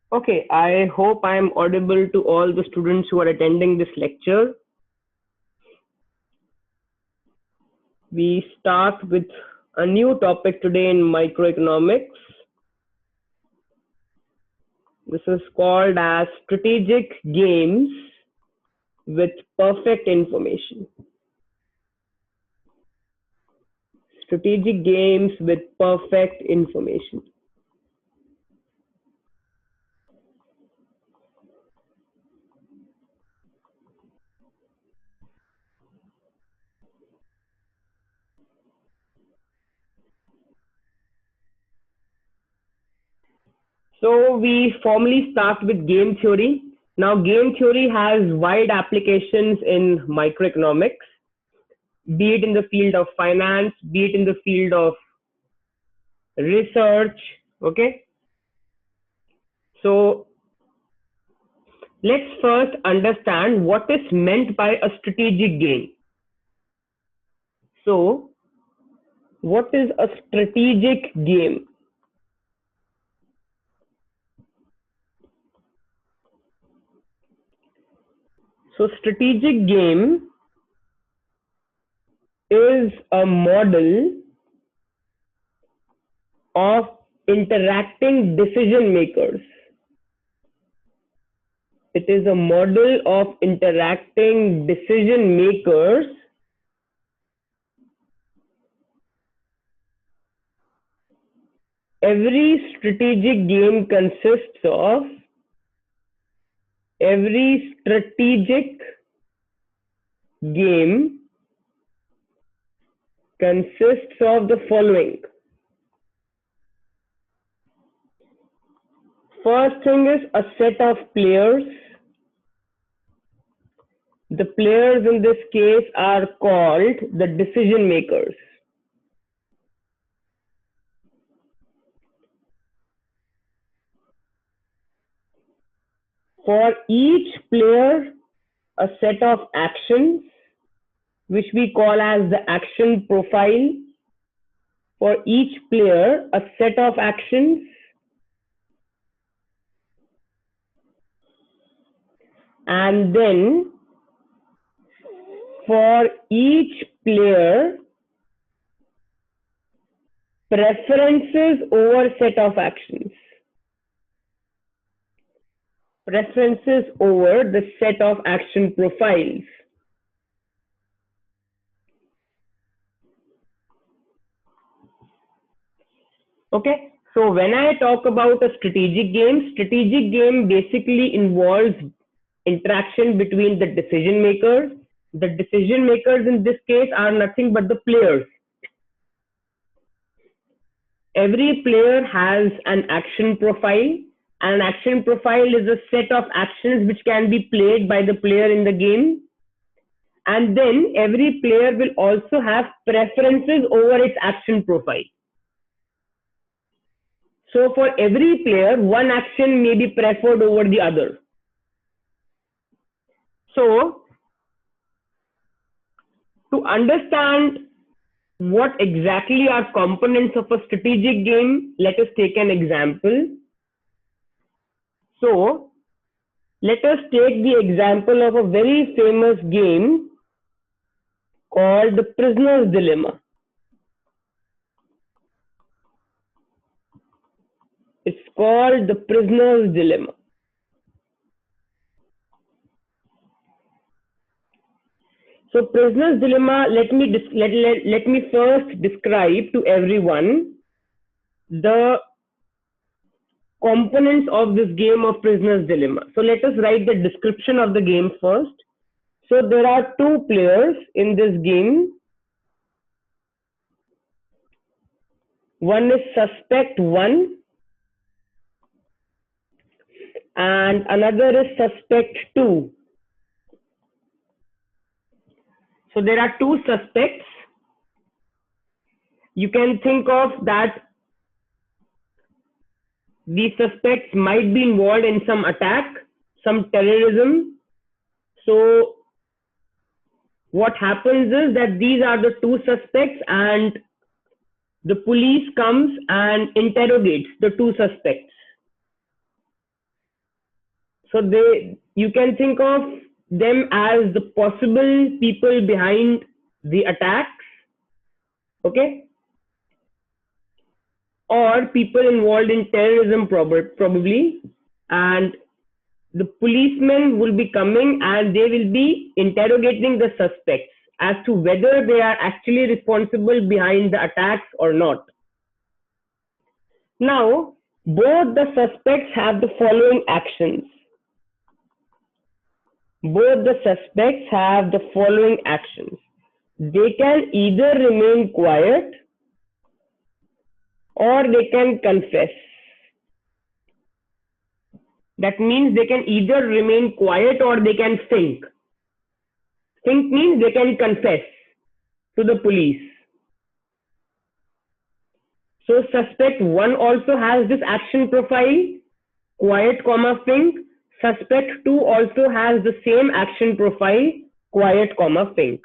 Okay, I hope I am audible to all the students who are attending this lecture. We start with a new topic today in microeconomics. This is called as strategic games with perfect information. Strategic games with perfect information. So we formally start with game theory. Now game theory has wide applications in microeconomics, be it in the field of finance, be it in the field of research. Okay, so let's first understand what is meant by a strategic game. So what is a strategic game? So strategic game is a model of interacting decision makers. It is a model of interacting decision makers every strategic game consists of the following. First thing is a set of players. The players in this case are called the decision makers. For each player, a set of actions, which we call as the action profile. For each player, a set of actions, and then for each player, preferences over set of actions. Preferences over the set of action profiles. Okay, so when I talk about a strategic game basically involves interaction between the decision makers. The decision makers in this case are nothing but the players. Every player has an action profile. An action profile is a set of actions which can be played by the player in the game. And then every player will also have preferences over its action profile. So for every player, one action may be preferred over the other. So to understand what exactly are components of a strategic game, let us take an example. So let us take the example of a very famous game called the Prisoner's Dilemma. It's called the Prisoner's Dilemma. So Prisoner's Dilemma, let me first describe to everyone the components of this game of Prisoner's Dilemma. So let us write the description of the game first. So there are two players in this game. One is suspect 1 and another is suspect 2. So there are two suspects. You can think of that these suspects might be involved in some attack, some terrorism. So what happens is that these are the two suspects and the police comes and interrogates the two suspects. So you can think of them as the possible people behind the attacks, okay, or people involved in terrorism probably, and the policemen will be coming and they will be interrogating the suspects as to whether they are actually responsible behind the attacks or not. Now, both the suspects have the following actions. Both the suspects have the following actions. They can either remain quiet or they can confess. That means they can either remain quiet or they can think. Think means they can confess to the police. So suspect 1 also has this action profile, quiet, think. Suspect 2 also has the same action profile, quiet, think.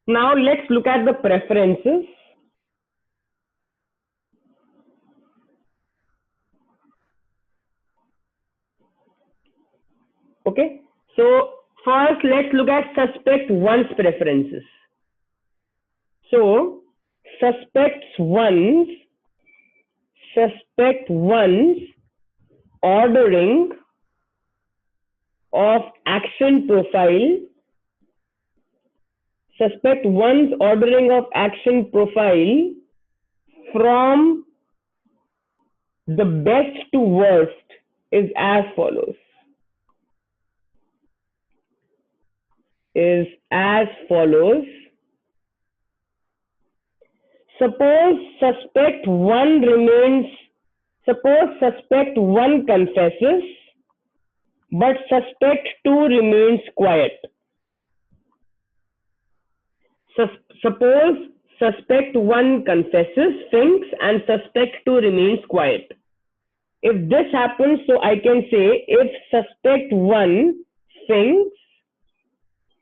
Now let's look at the preferences. Okay, so first let's look at suspect 1's preferences. So suspect 1's ordering of action profile, suspect 1's ordering of action profile from the best to worst is as follows. Suppose suspect 1 confesses, but suspect 2 remains quiet. Suppose suspect 1 confesses, thinks, and suspect 2 remains quiet. If this happens, so I can say if suspect 1 thinks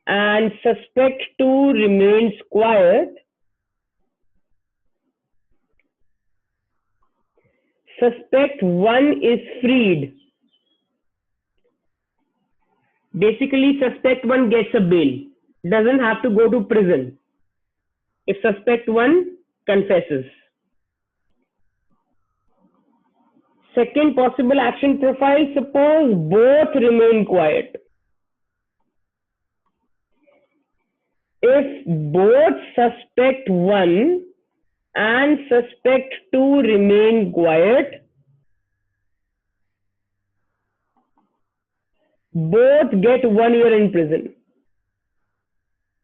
and suspect 2 remains quiet, suspect 1 is freed. Basically, suspect 1 gets a bail, doesn't have to go to prison if suspect 1 confesses. Second possible action profile, suppose both remain quiet. If both suspect 1 and suspect 2 remain quiet, both get 1 year in prison.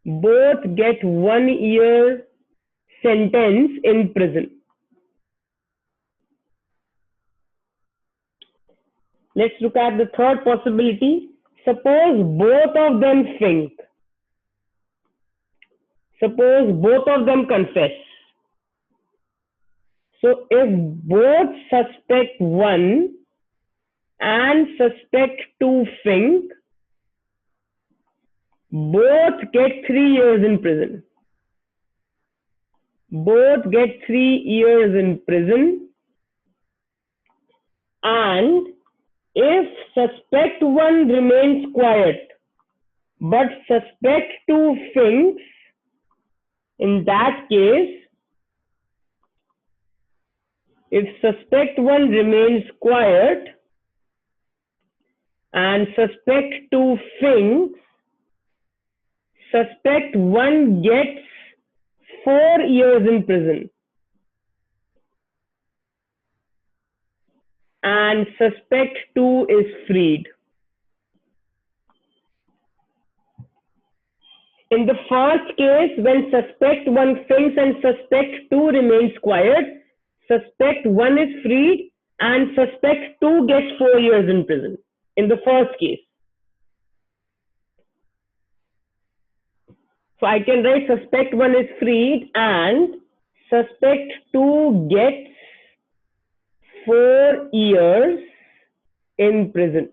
Both get 1 year sentence in prison. Let's look at the third possibility. Suppose both of them think. Suppose both of them confess. So if both suspect 1 and suspect 2 think, both get 3 years in prison. Both get 3 years in prison. And if suspect 1 remains quiet, but suspect 2 thinks, in that case, if suspect 1 remains quiet and suspect 2 thinks, suspect 1 gets 4 years in prison and suspect 2 is freed. In the first case, when suspect 1 thinks and suspect 2 remains quiet, suspect 1 is freed and suspect 2 gets 4 years in prison. In the first case. So I can write suspect 1 is freed and suspect 2 gets 4 years in prison.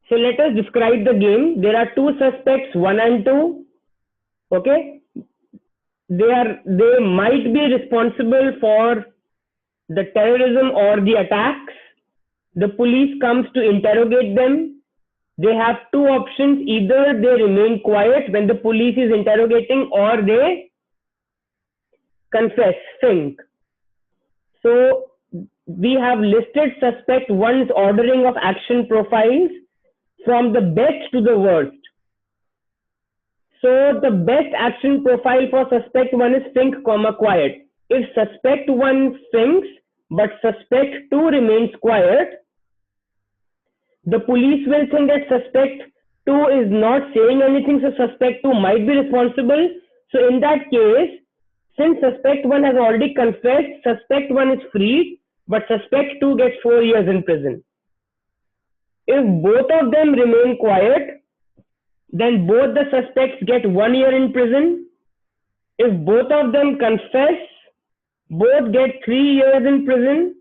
So let us describe the game. There are two suspects, 1 and 2. Okay. They might be responsible for the terrorism or the attacks. The police comes to interrogate them. They have two options. Either they remain quiet when the police is interrogating, or they confess, think. So we have listed suspect one's ordering of action profiles from the best to the worst. So the best action profile for suspect one is think, quiet. If suspect one thinks but suspect two remains quiet, the police will think that suspect two is not saying anything, so suspect two might be responsible. So in that case, since suspect one has already confessed, suspect one is freed, but suspect two gets 4 years in prison. If both of them remain quiet, then both the suspects get 1 year in prison. If both of them confess, both get 3 years in prison.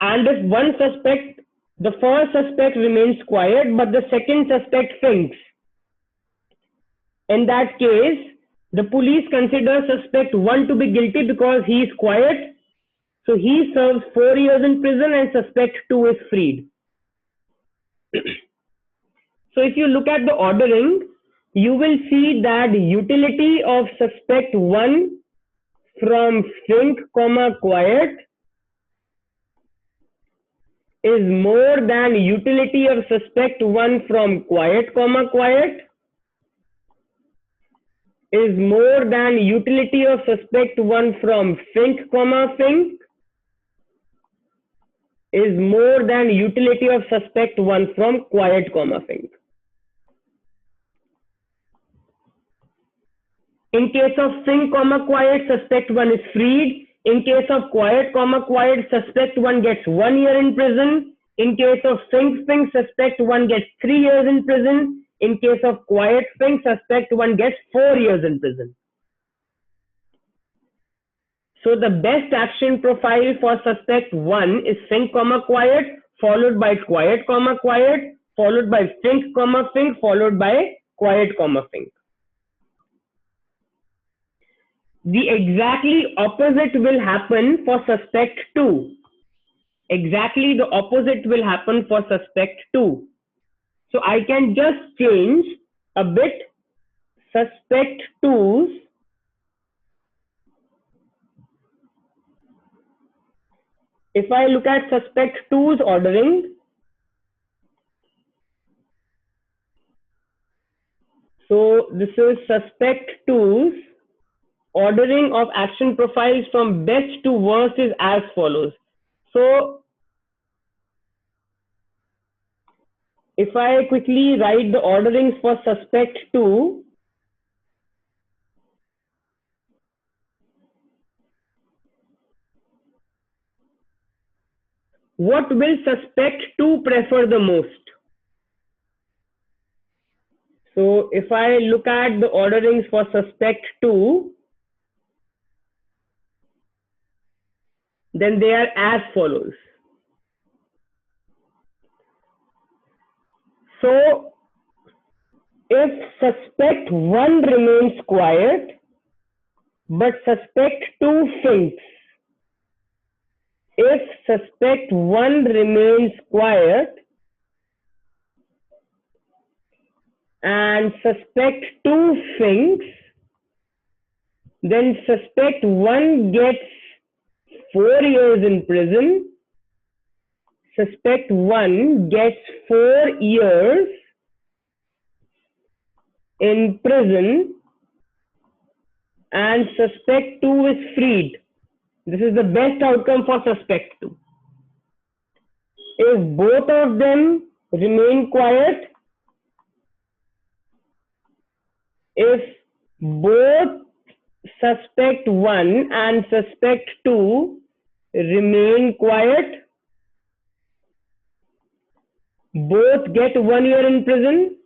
And if one suspect, the first suspect remains quiet, but the second suspect thinks, in that case, the police consider suspect one to be guilty because he is quiet. So he serves 4 years in prison and suspect two is freed. So if you look at the ordering, you will see that utility of suspect one from think, quiet is more than utility of suspect one from quiet, quiet is more than utility of suspect one from think, think is more than utility of suspect one from quiet, think. In case of think, quiet, suspect one is freed. In case of quiet, quiet, suspect one gets 1 year in prison. In case of think, suspect one gets 3 years in prison. In case of quiet, suspect one gets 4 years in prison. So the best action profile for suspect one is think, quiet, followed by quiet, quiet, followed by think, followed by quiet, think. The exactly opposite will happen for suspect two. Exactly the opposite will happen for suspect two. So I can just change a bit suspect twos if I look at suspect two's ordering. So this is suspect two's ordering of action profiles from best to worst is as follows. So if I quickly write the orderings for suspect two, what will suspect two prefer the most? So if I look at the orderings for suspect two, then they are as follows. So if suspect one remains quiet, but suspect two thinks, if suspect one remains quiet and suspect two thinks, then suspect one gets 4 years in prison. Suspect one gets 4 years in prison and suspect two is freed. This is the best outcome for suspect two. If both of them remain quiet, if both suspect one and suspect two remain quiet, both get 1 year in prison.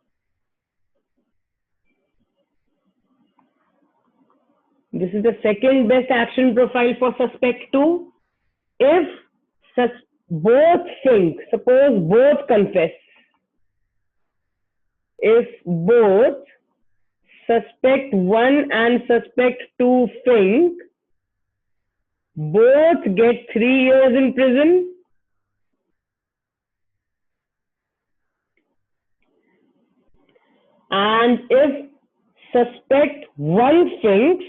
This is the second best action profile for suspect two. If both think, suppose both confess, if both suspect one and suspect two think, both get 3 years in prison. And if suspect 1 thinks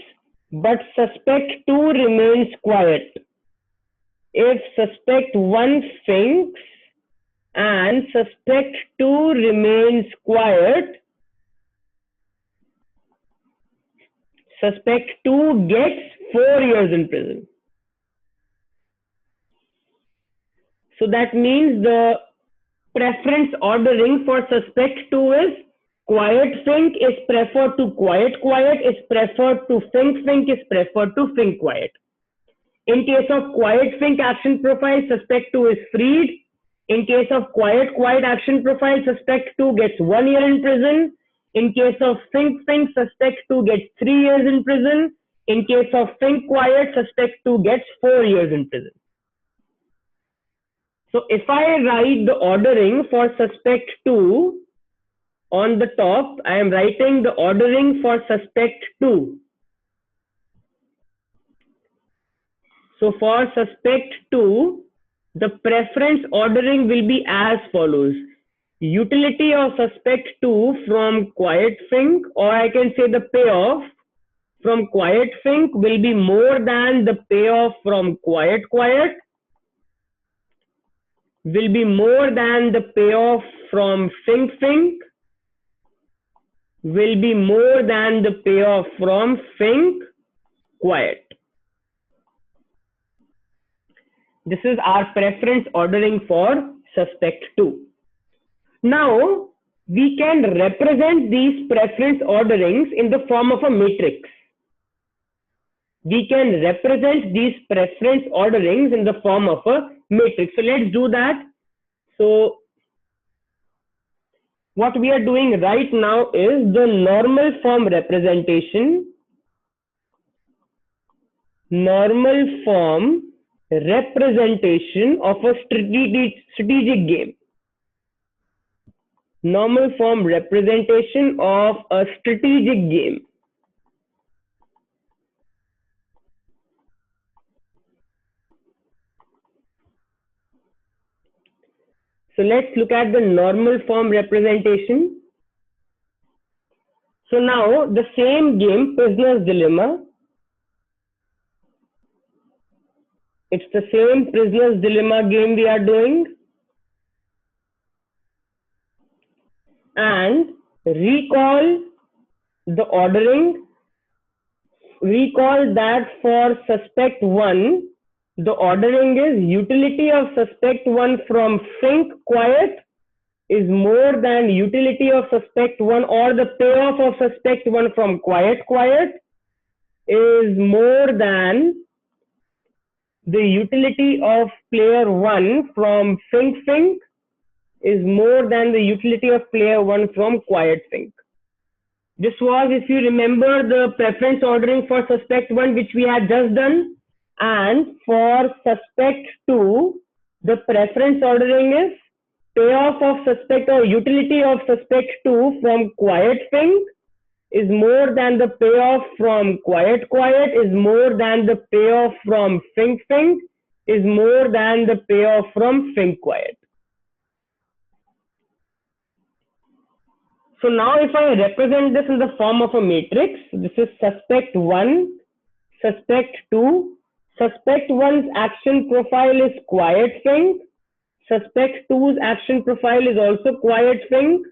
but suspect 2 remains quiet, if suspect 1 thinks and suspect 2 remains quiet, suspect 2 gets 4 years in prison. So that means the preference ordering for suspect 2 is quiet think is preferred to quiet is preferred to think is preferred to think quiet. In case of quiet think action profile, suspect 2 is freed. In case of quiet action profile, suspect 2 gets 1 year in prison. In case of think, suspect 2 gets 3 years in prison. In case of think quiet, suspect 2 gets 4 years in prison. So if I write the ordering for suspect 2 on the top, I am writing the ordering for suspect 2. So for suspect 2, the preference ordering will be as follows. Utility of suspect 2 from quiet think, or I can say the payoff from quiet think will be more than the payoff from quiet, will be more than the payoff from think, will be more than the payoff from think quiet. This is our preference ordering for suspect 2. Now, we can represent these preference orderings in the form of a matrix. We can represent these preference orderings in the form of a matrix. So let's do that. So what we are doing right now is the normal form representation. Normal form representation of a strategic game. Normal form representation of a strategic game. So let's look at the normal form representation. So now the same game, Prisoner's Dilemma. It's the same Prisoner's Dilemma game we are doing. And recall the ordering. Recall that for suspect 1, the ordering is utility of suspect 1 from think quiet is more than utility of suspect 1, or the payoff of suspect 1 from quiet is more than the utility of player 1 from think is more than the utility of player 1 from quiet think. This was, if you remember, the preference ordering for suspect 1 which we had just done. And for suspect 2, the preference ordering is payoff of suspect or utility of suspect 2 from quiet think is more than the payoff from quiet is more than the payoff from think is more than the payoff from think quiet. So now if I represent this in the form of a matrix, this is suspect 1, suspect 2. Suspect 1's action profile is quiet think. Suspect 2's action profile is also quiet think.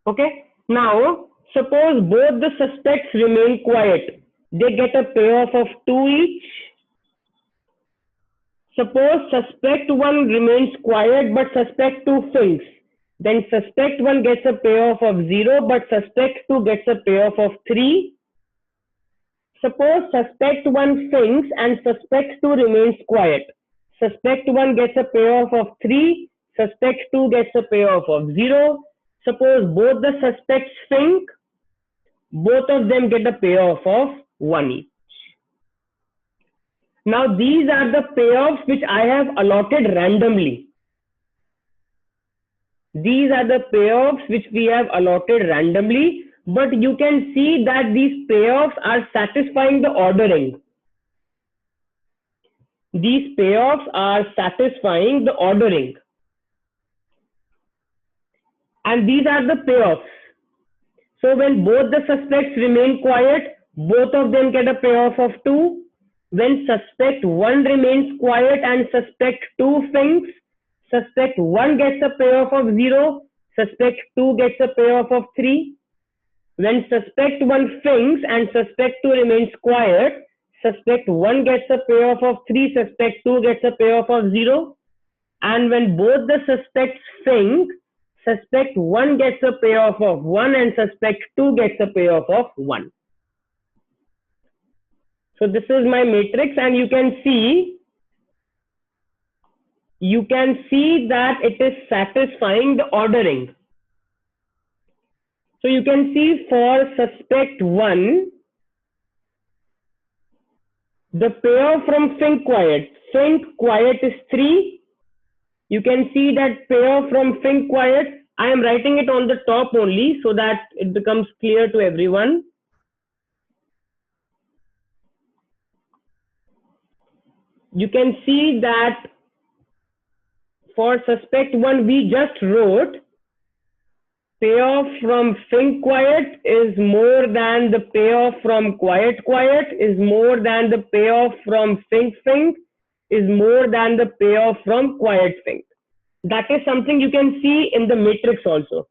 Okay. Now, suppose both the suspects remain quiet. They get a payoff of 2 each. Suppose suspect 1 remains quiet but suspect 2 thinks. Then suspect 1 gets a payoff of 0 but suspect 2 gets a payoff of 3. Suppose suspect 1 thinks and suspect 2 remains quiet. Suspect 1 gets a payoff of 3. Suspect 2 gets a payoff of 0. Suppose both the suspects think, both of them get a payoff of 1 each. Now these are the payoffs which I have allotted randomly. These are the payoffs which we have allotted randomly but you can see that these payoffs are satisfying the ordering. These payoffs are satisfying the ordering. And these are the payoffs. So when both the suspects remain quiet, both of them get a payoff of 2. When suspect 1 remains quiet and suspect 2 thinks, suspect 1 gets a payoff of 0, suspect 2 gets a payoff of 3. When suspect 1 thinks and suspect 2 remains quiet, suspect 1 gets a payoff of 3, suspect 2 gets a payoff of 0. And when both the suspects think, suspect 1 gets a payoff of 1 and suspect 2 gets a payoff of 1. So this is my matrix, and you can see that it is satisfying the ordering. So you can see for suspect 1, the payoff from think quiet is 3. You can see that payoff from think quiet, I am writing it on the top only so that it becomes clear to everyone. You can see that for suspect 1, we just wrote payoff from think quiet is more than the payoff from quiet is more than the payoff from think is more than the payoff from quiet think. That is something you can see in the matrix also.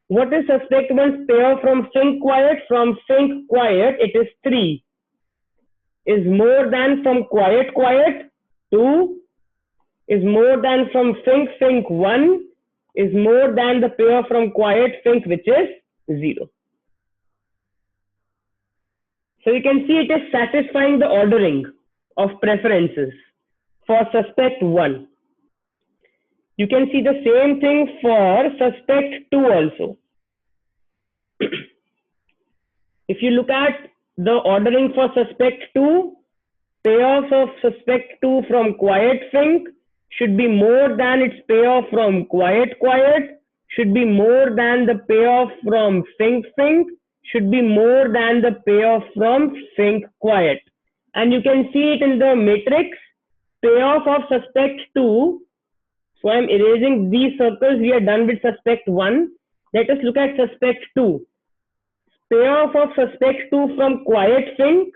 What is suspect 1's payoff from think quiet? From think quiet, it is 3. Is more than from quiet 2. Is more than from think 1. Is more than the payoff from quiet think, which is 0. So you can see it is satisfying the ordering of preferences for suspect 1. You can see the same thing for suspect 2 also. If you look at the ordering for suspect 2, payoffs of suspect 2 from quiet think should be more than its payoff from quiet, should be more than the payoff from think, should be more than the payoff from think quiet. And you can see it in the matrix, payoff of suspect 2. So I'm erasing these circles. We are done with suspect 1. Let us look at suspect 2. Payoff of suspect 2 from quiet think,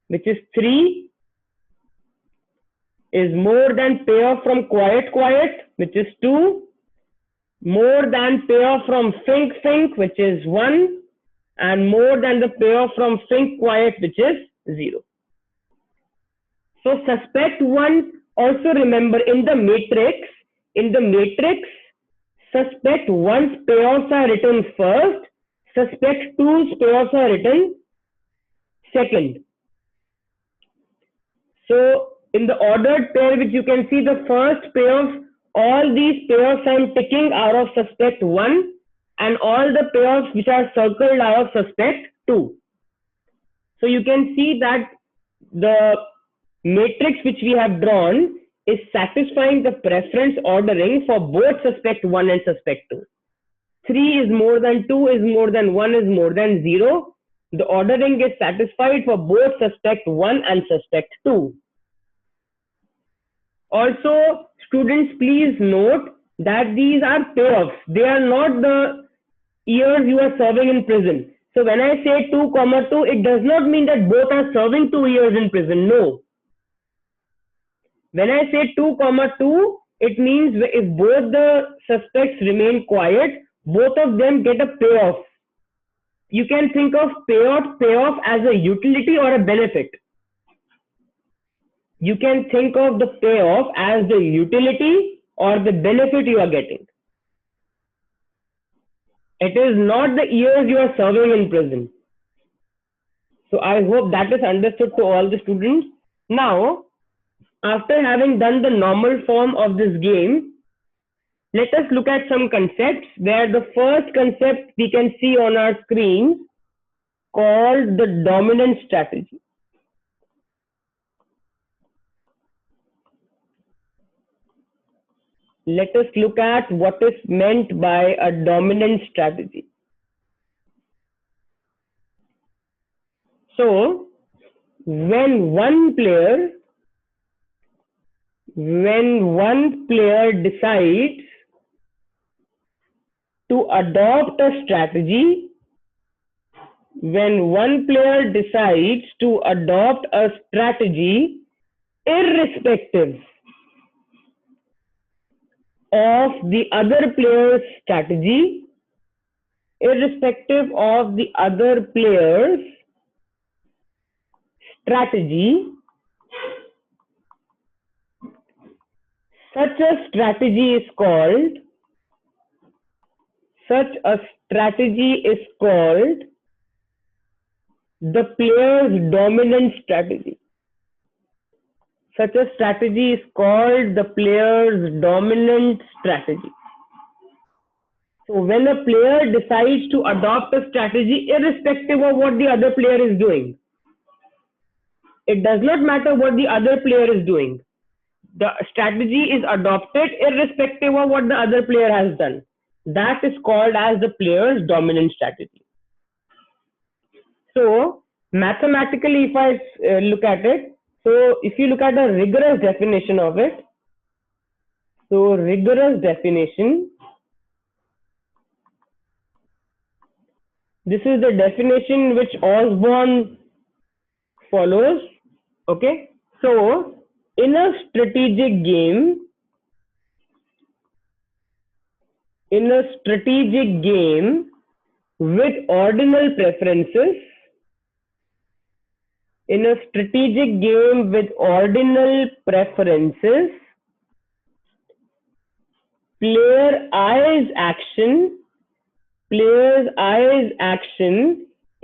which is 3, is more than payoff from quiet, which is 2, more than payoff from think, which is 1, and more than the payoff from think quiet, which is 0. So suspect 1, also remember in the matrix, suspect 1's payoffs are written first, suspect 2's payoffs are written second. So in the ordered pair, which you can see the first payoff, all these payoffs I am ticking are of suspect 1, and all the payoffs which are circled are of suspect 2. So you can see that the matrix which we have drawn is satisfying the preference ordering for both suspect 1 and suspect 2. 3 is more than 2 is more than 1 is more than 0. The ordering is satisfied for both suspect 1 and suspect 2. Also, students, please note that these are payoffs. They are not the years you are serving in prison. So when I say 2, 2, it does not mean that both are serving 2 years in prison. No. When I say 2, 2, it means if both the suspects remain quiet, both of them get a payoff. You can think of payoff as a utility or a benefit. You can think of the payoff as the utility or the benefit you are getting. It is not the years you are serving in prison. So I hope that is understood to all the students. Now, after having done the normal form of this game, let us look at some concepts, where the first concept we can see on our screen called the dominant strategy. Let us look at what is meant by a dominant strategy. So when one player decides to adopt a strategy, irrespective of the other player's strategy, such a strategy is called the player's dominant strategy. Such a strategy is called the player's dominant strategy. So when a player decides to adopt a strategy irrespective of what the other player is doing, it does not matter what the other player is doing. The strategy is adopted irrespective of what the other player has done. That is called as the player's dominant strategy. So mathematically, if I look at it, so if you look at a rigorous definition of it, so rigorous definition, this is the definition which Osborne follows. Okay, so in a strategic game, with ordinal preferences, player's I's action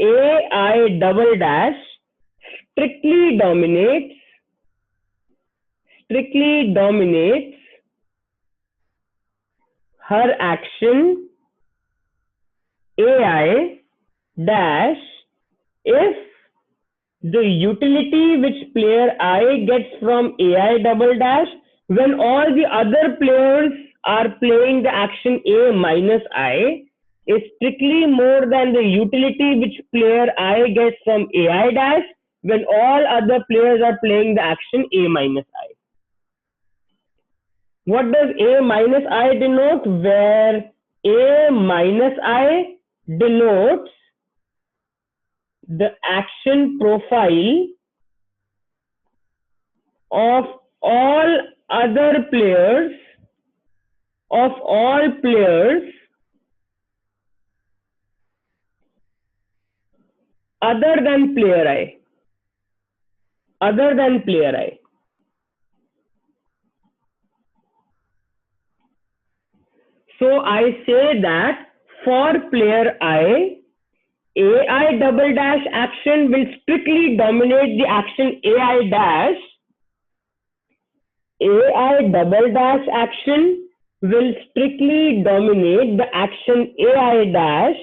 AI double dash strictly dominates her action AI dash if the utility which player I gets from AI double dash when all the other players are playing the action A minus I is strictly more than the utility which player I gets from AI dash when all other players are playing the action A minus I. What does A minus I denote? Where A minus I denotes the action profile of all players other than player I. So I say that for player I, AI double dash action will strictly dominate the action AI dash. AI double dash action will strictly dominate the action AI dash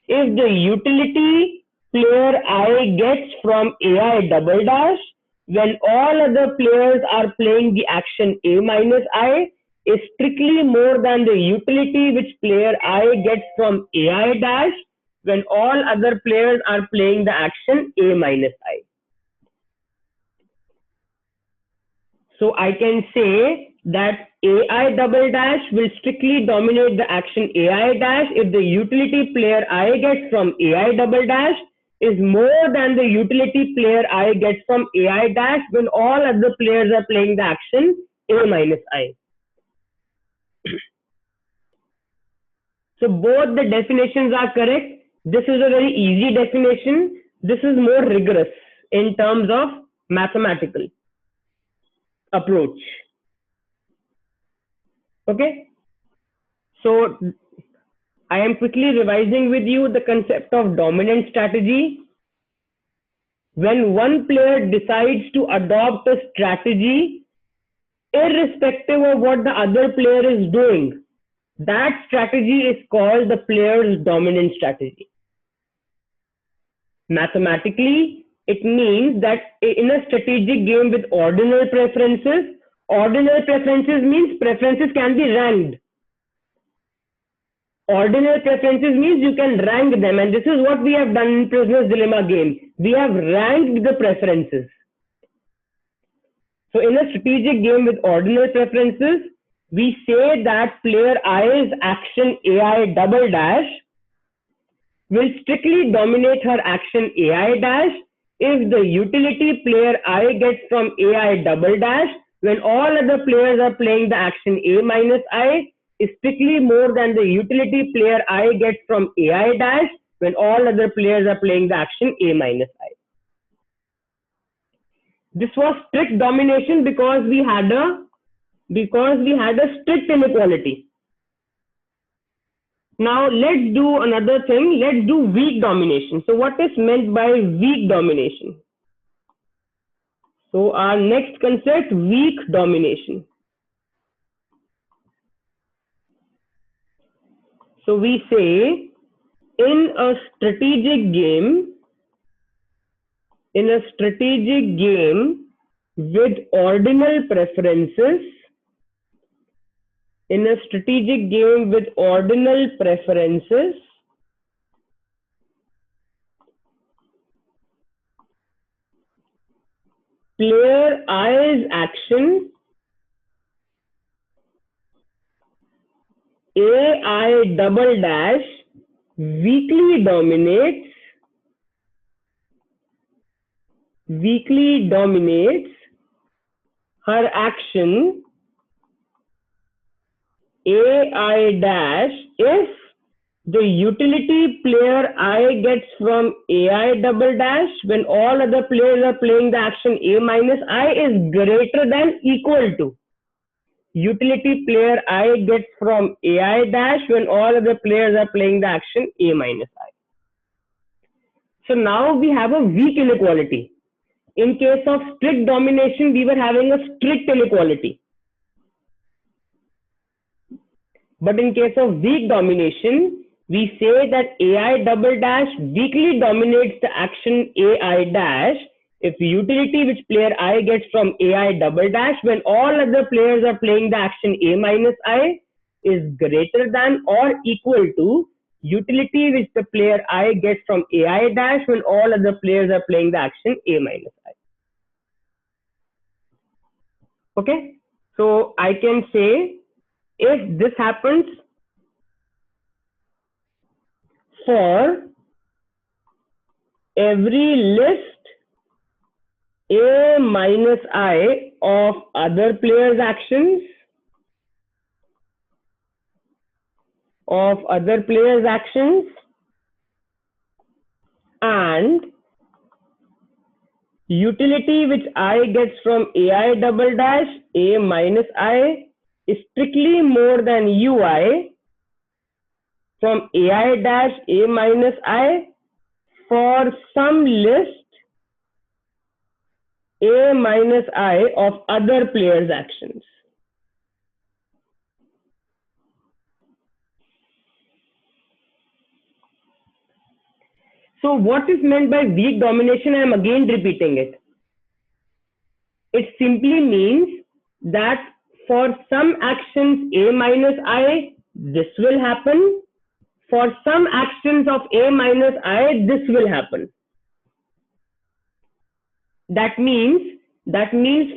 if the utility player I gets from AI double dash when all other players are playing the action A minus I is strictly more than the utility which player I gets from AI dash when all other players are playing the action A minus I. So I can say that AI double dash will strictly dominate the action AI dash if the utility player I gets from AI double dash is more than the utility player I gets from AI dash when all other players are playing the action A minus I. So both the definitions are correct. This is a very easy definition. This is more rigorous in terms of mathematical approach. Okay. So I am quickly revising with you the concept of dominant strategy. When one player decides to adopt a strategy irrespective of what the other player is doing, that strategy is called the player's dominant strategy. Mathematically, it means that in a strategic game with ordinal preferences means preferences can be ranked. Ordinal preferences means you can rank them, and this is what we have done in Prisoner's Dilemma game. we have ranked the preferences. So in a strategic game with ordinal preferences, we say that player I's action AI double dash will strictly dominate her action AI dash if the utility player I gets from AI double dash when all other players are playing the action A minus I is strictly more than the utility player I gets from AI dash when all other players are playing the action A minus I. This was strict domination because we had a strict inequality. Now let's do another thing. Let's do weak domination. So what is meant by weak domination? So our next concept, weak domination. So we say in a strategic game with ordinal preferences, player I's action AI double dash weakly dominates her action AI dash if the utility player I gets from AI double dash when all other players are playing the action A minus I is greater than equal to utility player I gets from AI dash when all other players are playing the action A minus I. So now we have a weak inequality. In case of strict domination, we were having a strict inequality. But in case of weak domination, we say that AI double dash weakly dominates the action AI dash if utility which player I gets from AI double dash when all other players are playing the action A minus I is greater than or equal to utility which the player I gets from AI dash when all other players are playing the action A minus I. Okay, so I can say if this happens for every list A minus I of other players' actions, and utility which I gets from AI double dash A minus I is strictly more than UI from AI dash A minus I for some list A minus I of other players' actions. So what is meant by weak domination? I am again repeating it. It simply means that for some actions A minus I, this will happen. For some actions of A minus I, this will happen. That means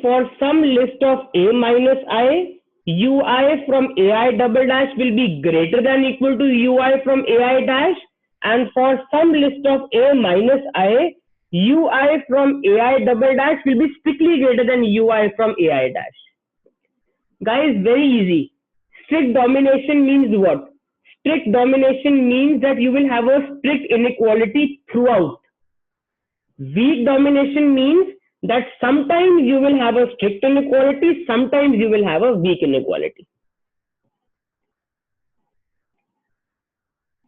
for some list of A minus I, UI from AI double dash will be greater than equal to UI from AI dash. And for some list of A minus I, UI from AI double dash will be strictly greater than UI from AI dash. Guys, very easy. Strict domination means what? Strict domination means that you will have a strict inequality throughout. Weak domination means that sometimes you will have a strict inequality, sometimes you will have a weak inequality.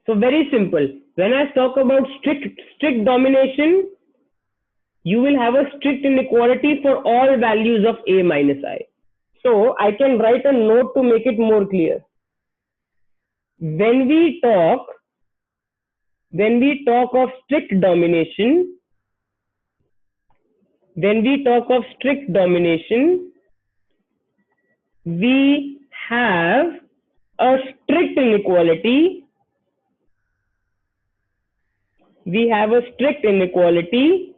So very simple. When I talk about strict domination, you will have a strict inequality for all values of A minus I. So I can write a note to make it more clear. When we talk of strict domination, we have a strict inequality we have a strict inequality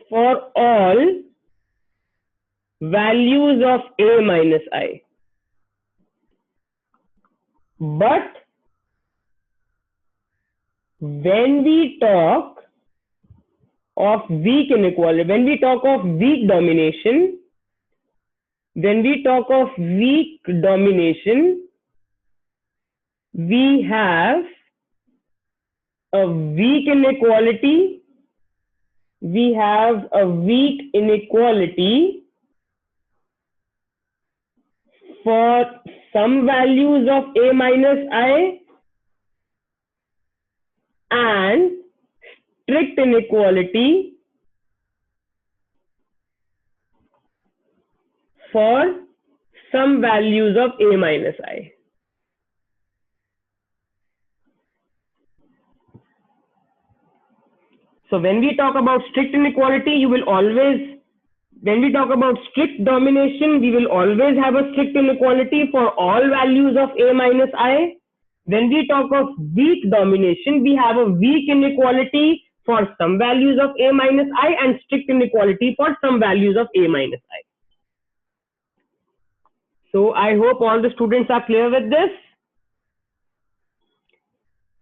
for all values of a minus I. But when we talk of weak inequality, when we talk of weak domination, we have a weak inequality. We have a weak inequality for some values of a minus I and strict inequality for some values of a minus I. So when we talk about strict inequality, when we talk about strict domination, we will always have a strict inequality for all values of a minus I. When we talk of weak domination, we have a weak inequality for some values of a minus I and strict inequality for some values of a minus I. So I hope all the students are clear with this.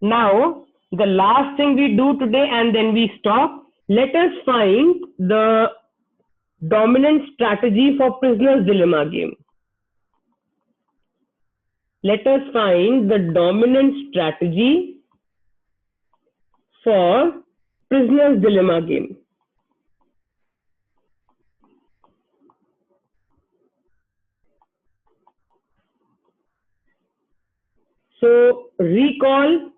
Now, the last thing we do today and then we stop. Let us find the dominant strategy for prisoner's dilemma game. Let us find the dominant strategy for prisoner's dilemma game. So recall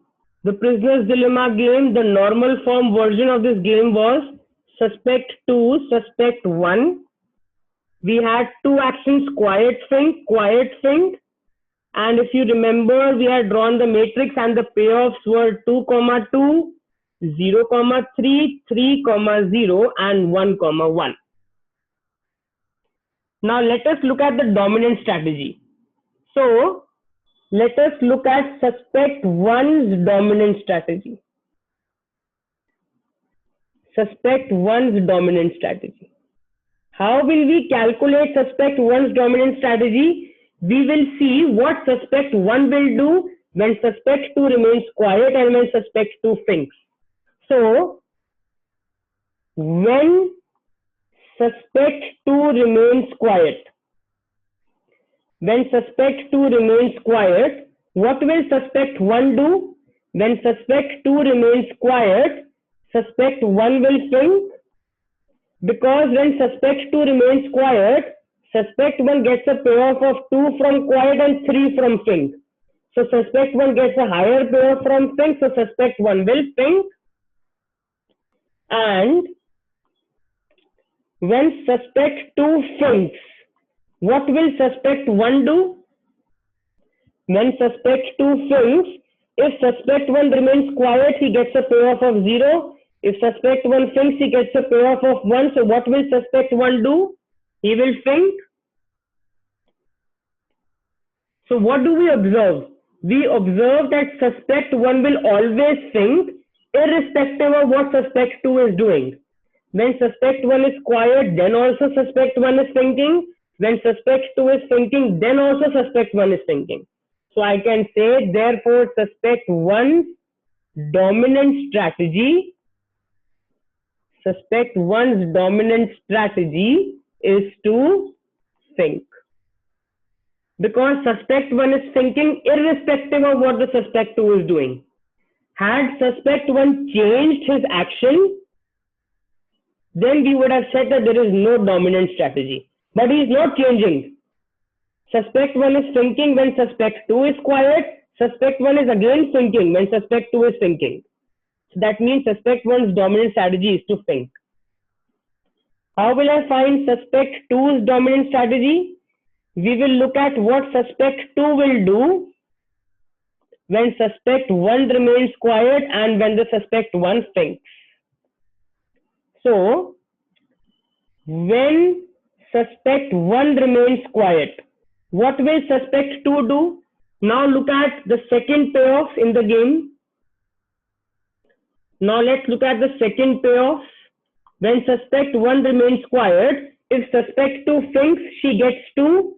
the prisoner's dilemma game. The normal form version of this game was suspect 2, suspect 1. We had two actions, quiet, think. And if you remember, we had drawn the matrix and the payoffs were 2, 2, 0, 3, 3, 0, and 1, 1. Now let us look at the dominant strategy. So let us look at suspect 1's dominant strategy. Suspect 1's dominant strategy. How will we calculate suspect 1's dominant strategy? We will see what suspect 1 will do when suspect 2 remains quiet and when suspect 2 thinks. So, when suspect 2 remains quiet, what will suspect 1 do? When suspect 2 remains quiet, suspect 1 will think, because when suspect 2 remains quiet, suspect 1 gets a payoff of 2 from quiet and 3 from think. So suspect 1 gets a higher payoff from think, so suspect 1 will think. And when suspect 2 thinks, what will suspect 1 do? When suspect 2 thinks, if suspect 1 remains quiet, he gets a payoff of 0. If suspect 1 thinks, he gets a payoff of 1. So what will suspect 1 do? He will think. So what do we observe? We observe that suspect 1 will always think, irrespective of what suspect 2 is doing. When suspect 1 is quiet, then also suspect 1 is thinking. When suspect 2 is thinking, then also suspect 1 is thinking. So I can say, therefore, suspect 1's dominant strategy is to think. Because suspect 1 is thinking irrespective of what the suspect 2 is doing. Had suspect 1 changed his action, then we would have said that there is no dominant strategy. But he is not changing. Suspect 1 is thinking when suspect 2 is quiet. Suspect 1 is again thinking when suspect 2 is thinking. So that means suspect 1's dominant strategy is to think. How will I find suspect 2's dominant strategy? We will look at what suspect 2 will do when suspect 1 remains quiet and when the suspect 1 thinks. So, when suspect 1 remains quiet, what will suspect 2 do? Now look at the second payoff in the game. Now let's look at the second payoff. When suspect 1 remains quiet, if suspect 2 thinks, she gets 2.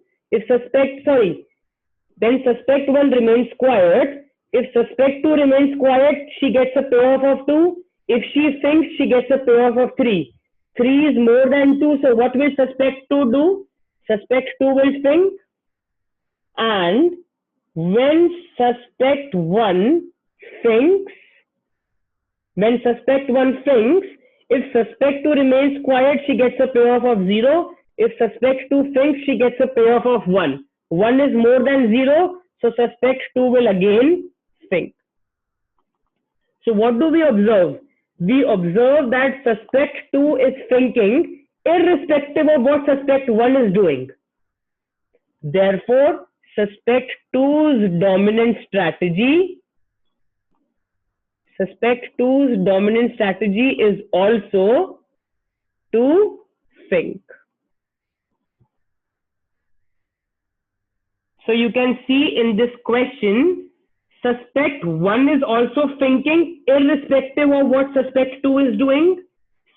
Then suspect 1 remains quiet. If suspect 2 remains quiet, she gets a payoff of 2. If she thinks, she gets a payoff of 3. 3 is more than 2, so what will suspect 2 do? Suspect 2 will think. And when suspect 1 thinks, if suspect 2 remains quiet, she gets a payoff of 0. If suspect 2 thinks, she gets a payoff of 1. 1 is more than 0, so suspect 2 will again think. So what do we observe? We observe that suspect 2 is thinking irrespective of what suspect 1 is doing. Therefore, suspect 2's dominant strategy is also to think. So you can see in this question, suspect 1 is also thinking irrespective of what suspect 2 is doing.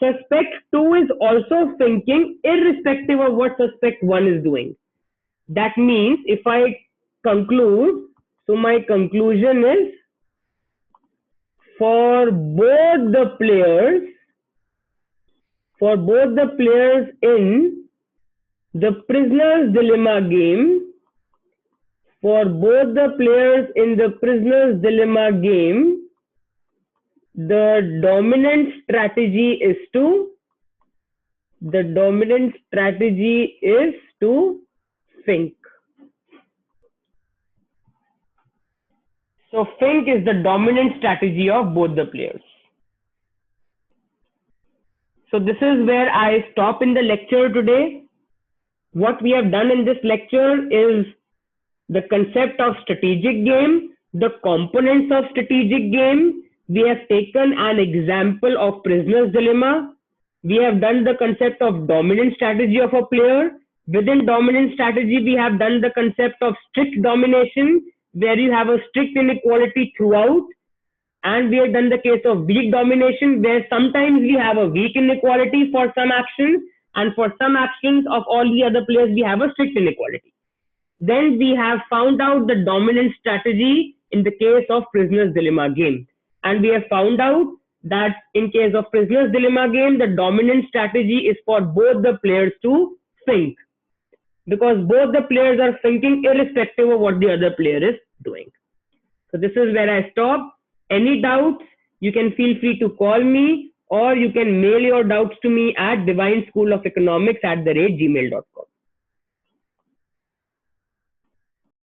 Suspect 2 is also thinking irrespective of what suspect 1 is doing. That means if I conclude, so my conclusion is for both the players in the prisoner's dilemma game, the dominant strategy is to think. So think is the dominant strategy of both the players. So this is where I stop in the lecture today. What we have done in this lecture is the concept of strategic game, the components of strategic game. We have taken an example of prisoner's dilemma. We have done the concept of dominant strategy of a player. Within dominant strategy, we have done the concept of strict domination, where you have a strict inequality throughout. And we have done the case of weak domination, where sometimes we have a weak inequality for some actions, and for some actions of all the other players, we have a strict inequality. Then we have found out the dominant strategy in the case of prisoner's dilemma game. And we have found out that in case of prisoner's dilemma game, the dominant strategy is for both the players to think, because both the players are thinking irrespective of what the other player is doing. So this is where I stop. Any doubts, you can feel free to call me, or you can mail your doubts to me at divineschoolofelconomics@gmail.com.